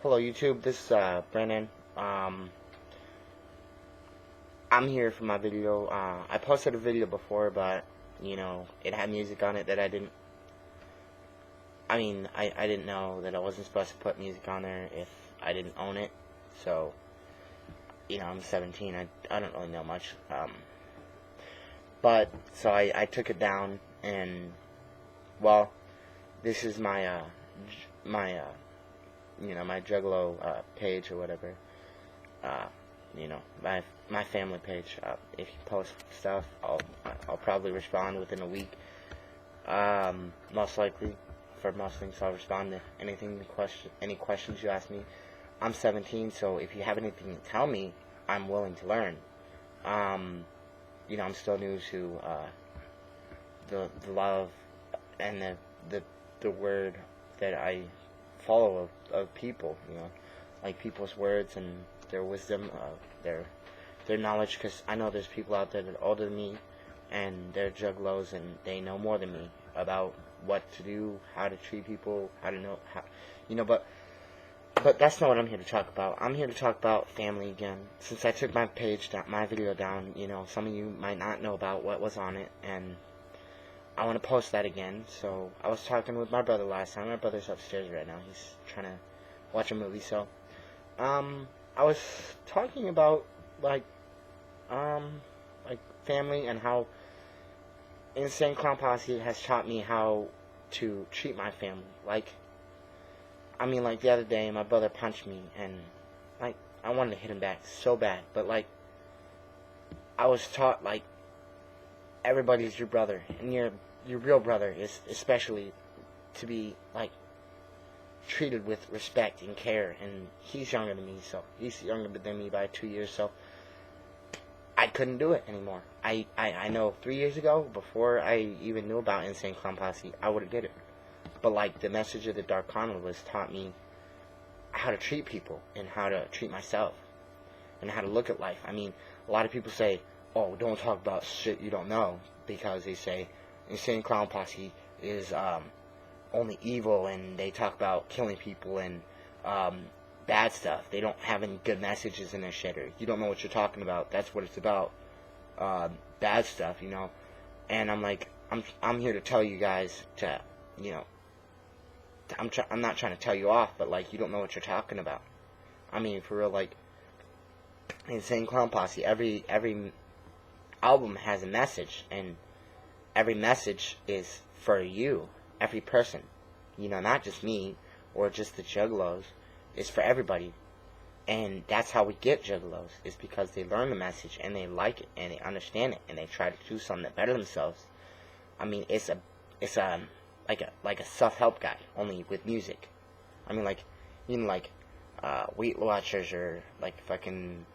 Hello YouTube, this is Brandon. I'm here for my video. I posted a video before, but it had music on it that I didn't know that I wasn't supposed to put music on there if I didn't own it. So, I'm 17, I don't really know much. So I took it down, and, well, this is my my juggalo page or whatever. My family page. If you post stuff, I'll probably respond within a week. Most likely, for most things, I'll respond to any questions you ask me. I'm 17, so if you have anything to tell me, I'm willing to learn. I'm still new to the love and the word that I follow of people, like people's words and their wisdom, their knowledge, because I know there's people out there that are older than me, and they're juggalos, and they know more than me about what to do, how to treat people, but that's not what I'm here to talk about. I'm here to talk about family again. Since I took my video down, some of you might not know about what was on it, and I want to post that again. So I was talking with my brother last time. My brother's upstairs right now. He's trying to watch a movie. So I was talking about like family, and how Insane Clown Posse has taught me how to treat my family. Like the other day, my brother punched me, and I wanted to hit him back so bad, but I was taught everybody's your brother, and your real brother is especially to be treated with respect and care. And he's younger than me, so he's younger than me by 2 years, so I couldn't do it anymore. I know 3 years ago, before I even knew about Insane Clown Posse, I would have did it. But the message of the Dark Carnivalist taught me how to treat people, and how to treat myself, and how to look at life. A lot of people say, oh, don't talk about shit you don't know, because they say Insane Clown Posse is only evil, and they talk about killing people and bad stuff. They don't have any good messages in their shit, or you don't know what you're talking about. That's what it's about, bad stuff, And I'm here to tell you guys to, I'm not trying to tell you off, but you don't know what you're talking about. For real, Insane Clown Posse, every album has a message, and every message is for you, every person, not just me or just the juggalos. It's for everybody, and that's how we get juggalos, is because they learn the message, and they like it, and they understand it, and they try to do something that better themselves. It's a self-help guide, only with music. Weight Watchers, or fucking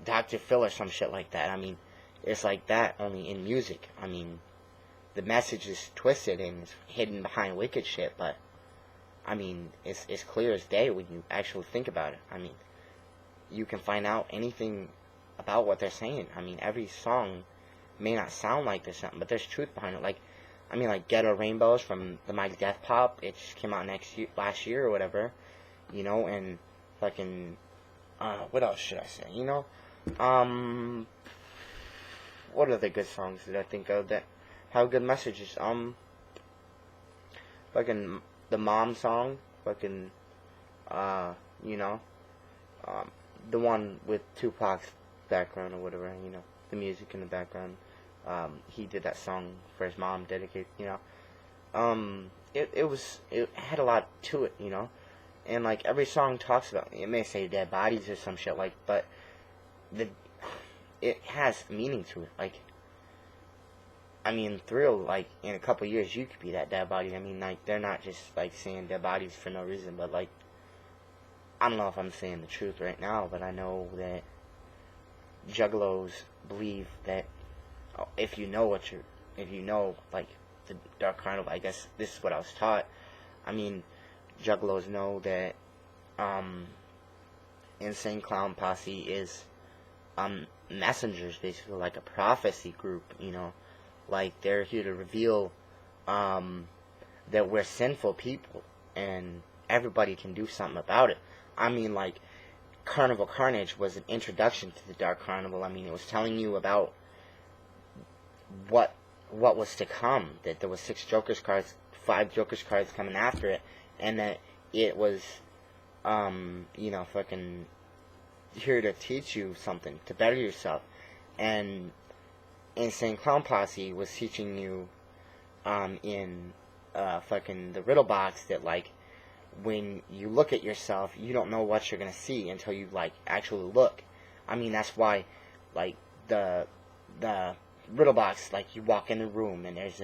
Dr. Phil or some shit like that. It's like that, only in music. The message is twisted and it's hidden behind wicked shit, but it's clear as day when you actually think about it. You can find out anything about what they're saying. Every song may not sound like there's something, but there's truth behind it. Ghetto Rainbows from the Mighty Death Pop, it just came out last year or whatever, and fucking, what else should I say, what other good songs did I think of that have good messages? Fucking, the Mom song, fucking, the one with Tupac's background or whatever, the music in the background. He did that song for his mom, dedicated, it had a lot to it, and every song talks about, it may say dead bodies or some shit, but it has meaning to it. Thrill, in a couple years you could be that dead body. They're not just saying dead bodies for no reason, but I don't know if I'm saying the truth right now, but I know that juggalos believe that if you know the Dark Carnival, I guess this is what I was taught. Juggalos know that Insane Clown Posse is messengers, basically, like a prophecy group, they're here to reveal that we're sinful people, and everybody can do something about it. I mean, like, Carnival Carnage was an introduction to the Dark Carnival. I mean, it was telling you about what was to come, that there was 6 Joker's cards, 5 Joker's cards coming after it, and that it was, you know, fucking here to teach you something, to better yourself. And Insane Clown Posse was teaching you, in, fucking the riddle box, that, like, when you look at yourself, you don't know what you're gonna see until you, like, actually look. I mean, that's why, like, the riddle box, like, you walk in the room, and there's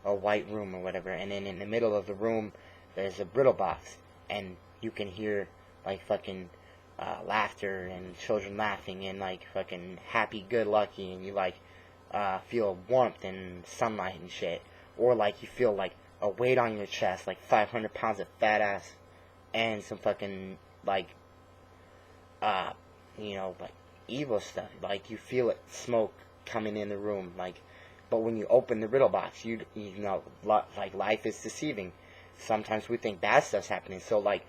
a white room or whatever, and then in the middle of the room, there's a riddle box, and you can hear, like, fucking, laughter, and children laughing, and, like, fucking happy-good-lucky, and you, like, feel warmth and sunlight and shit, or, like, you feel, like, a weight on your chest, like 500 pounds of fat ass, and some fucking, like, you know, like, evil stuff. Like, you feel it, smoke coming in the room, like, but when you open the riddle box, you know, like, life is deceiving. Sometimes we think bad stuff's happening, so, like,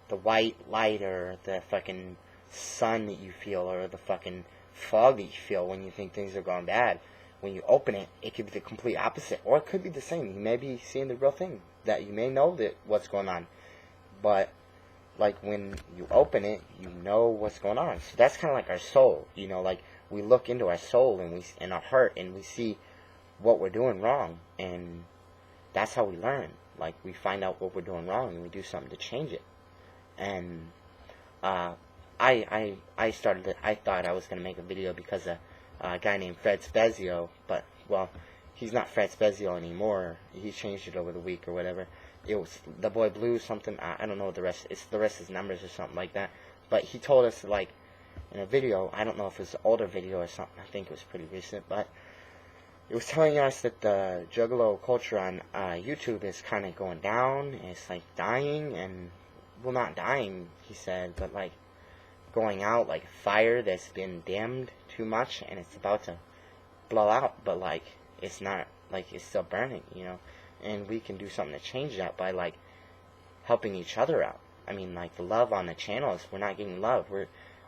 the white light, or the fucking sun that you feel, or the fucking fog that you feel when you think things are going bad, when you open it, it could be the complete opposite, or it could be the same. You may be seeing the real thing, that you may know that what's going on, but, like, when you open it, you know what's going on. So that's kind of like our soul, you know, like, we look into our soul, and in our heart, and we see what we're doing wrong, and that's how we learn. Like, we find out what we're doing wrong, and we do something to change it. And, I thought I was going to make a video because a guy named Fred Spezio, but, well, he's not Fred Spezio anymore. He changed it over the week or whatever. It was the Boy Blue something. I don't know what the rest. It's the rest of his numbers or something like that. But he told us, like, in a video. I don't know if it was an older video or something. I think it was pretty recent, but it was telling us that the juggalo culture on YouTube is kind of going down. And it's like dying, and, well, not dying, he said, but, like, going out like fire that's been dimmed too much, and it's about to blow out, but, like, it's not, like, it's still burning, you know, and we can do something to change that by, like, helping each other out. I mean, like, the love on the channels, we're not getting love.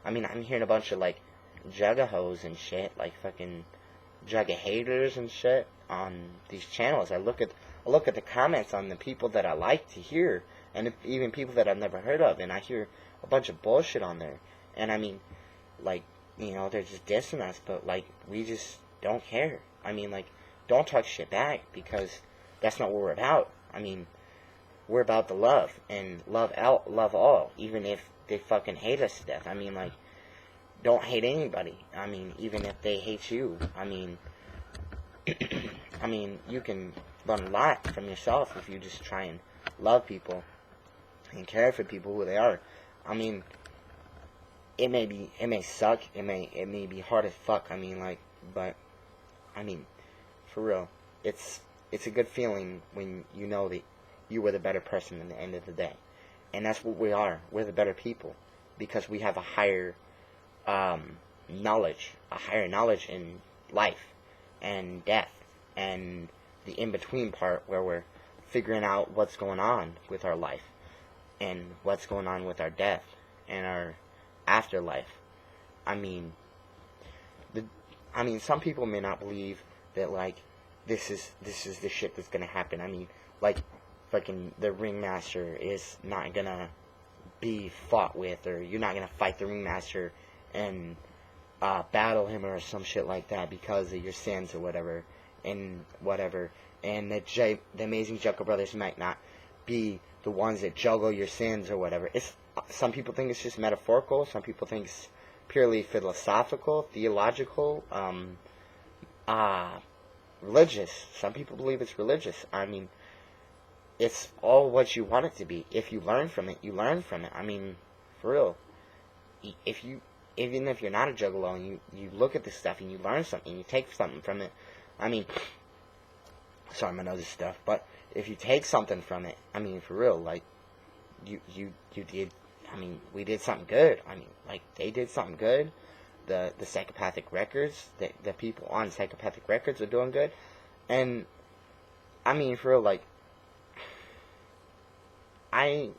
I'm hearing a bunch of, like, juggalos and shit, like, fucking juggahaters and shit on these channels. I look at the comments on the people that I like to hear, and even people that I've never heard of, and I hear a bunch of bullshit on there. And I mean, like, you know, they're just dissing us, but, like, we just don't care. I mean, like, don't talk shit back, because that's not what we're about. I mean, we're about the love, and love all, even if they fucking hate us to death. I mean, like, don't hate anybody. I mean, even if they hate you. I mean, I mean, you can learn a lot from yourself if you just try and love people and care for people who they are. I mean, it may suck, it may be hard as fuck, I mean, like, but, I mean, for real, it's a good feeling when you know that you were the better person at the end of the day. And that's what we are. We're the better people, because we have a higher knowledge in life and death, and the in-between part where we're figuring out what's going on with our life, and what's going on with our death, and our afterlife. I mean, some people may not believe that, like, this is the shit that's gonna happen. I mean, like, fucking the ringmaster is not gonna be fought with, or you're not gonna fight the ringmaster and battle him or some shit like that because of your sins or whatever, and the amazing Juggle Brothers might not be the ones that juggle your sins or whatever. Some people think it's just metaphorical. Some people think it's purely philosophical, theological, religious. Some people believe it's religious. I mean, it's all what you want it to be. If you learn from it, you learn from it. I mean, for real. Even if you're not a juggalo and you look at this stuff and you learn something, you take something from it. I mean, sorry, my nose is stuffed, but if you take something from it, I mean, for real, like, you did, I mean, we did something good. I mean, like, they did something good. The psychopathic records, the people on psychopathic records are doing good. And, I mean, for real, like, I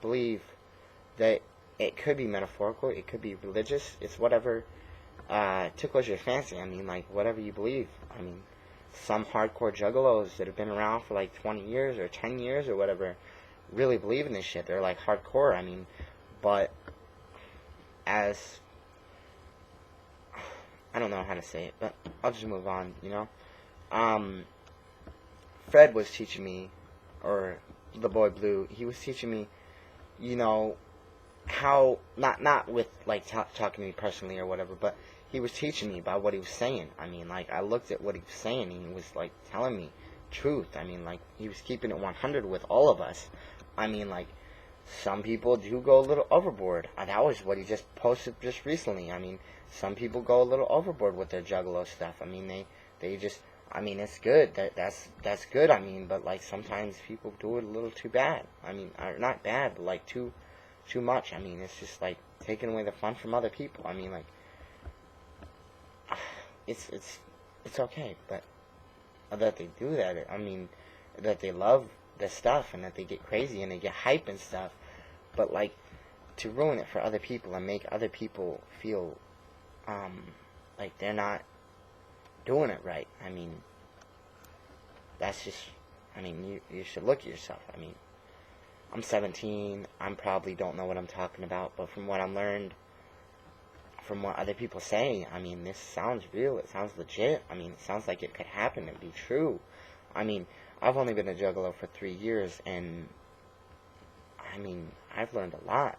believe that it could be metaphorical, it could be religious, it's whatever tickles your fancy. I mean, like, whatever you believe. I mean, some hardcore juggalos that have been around for like 20 years or 10 years or whatever really believe in this shit. They're like hardcore. I mean, but as I don't know how to say it, but I'll just move on, you know. Fred was teaching me, or the boy Blue, he was teaching me, you know, how, not with, like, talking to me personally or whatever, but he was teaching me about what he was saying. I mean, like, I looked at what he was saying, and he was, like, telling me truth. I mean, like, he was keeping it 100 with all of us. I mean, like, some people do go a little overboard. That was what he just posted just recently. I mean, some people go a little overboard with their juggalo stuff. I mean, they just, I mean, it's good. That's good. I mean, but, like, sometimes people do it a little too bad. I mean, not bad, but, like, too much. I mean, it's just, like, taking away the fun from other people. I mean, like, it's okay, but that they do that, I mean, that they love the stuff and that they get crazy and they get hype and stuff, but, like, to ruin it for other people and make other people feel like they're not doing it right, I mean, that's just, I mean, you should look at yourself. I mean, I'm 17, I probably don't know what I'm talking about, but from what I learned, from what other people say, I mean, this sounds real, it sounds legit, I mean, it sounds like it could happen and be true. I mean, I've only been a juggalo for 3 years, and, I mean, I've learned a lot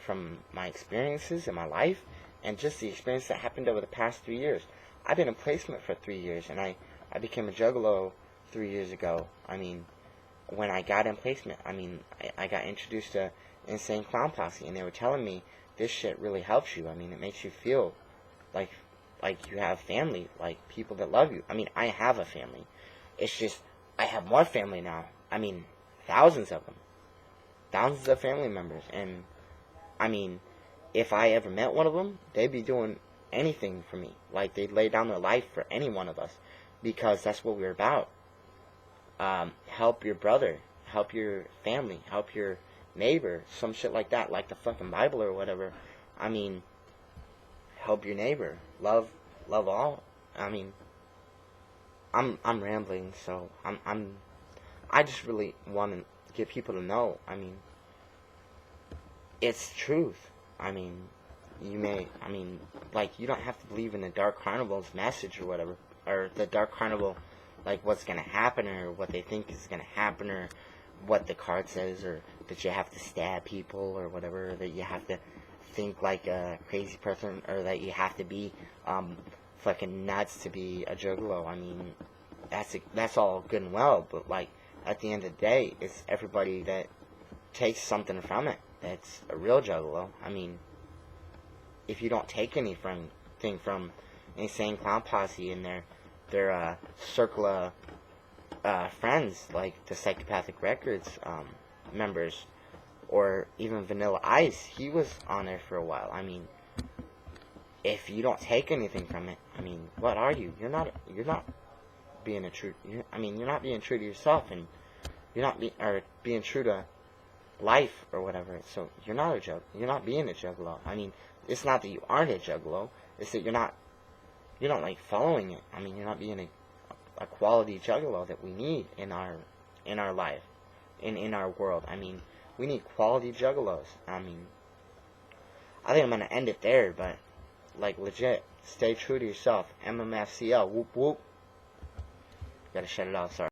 from my experiences in my life, and just the experience that happened over the past 3 years. I've been in placement for 3 years, and I became a juggalo 3 years ago. I mean, when I got in placement, I mean, I got introduced to Insane Clown Posse, and they were telling me, this shit really helps you. I mean, it makes you feel like you have family, like people that love you. I mean, I have a family. It's just, I have more family now. I mean, thousands of them. Thousands of family members. And, I mean, if I ever met one of them, they'd be doing anything for me. Like, they'd lay down their life for any one of us. Because that's what we're about. Help your brother. Help your family. Help your neighbor, some shit like that, like the fucking Bible or whatever. I mean, help your neighbor, love all. I mean, I'm rambling, so I just really want to get people to know. I mean, it's truth. I mean, like, you don't have to believe in the Dark Carnival's message or whatever, or the Dark Carnival, like, what's gonna happen or what they think is gonna happen or what the card says, or that you have to stab people or whatever, that you have to think like a crazy person, or that you have to be fucking nuts to be a juggalo. I mean, that's all good and well, but, like, at the end of the day, it's everybody that takes something from it that's a real juggalo. I mean, if you don't take anything from Insane Clown Posse and their circle of friends, like the Psychopathic Records members, or even Vanilla Ice, he was on there for a while. I mean, if you don't take anything from it, I mean, what are you? You're not being you're not being true to yourself, and you're not being true to life or whatever. So you're not being a juggalo. I mean, it's not that you aren't a juggalo, it's that you're not like following it. I mean, you're not being a quality juggalo that we need in our life, in our world. I mean, we need quality juggalos. I mean, I think I'm gonna end it there, but, like, legit, stay true to yourself. MMFCL, whoop whoop. Gotta shut it off, sorry.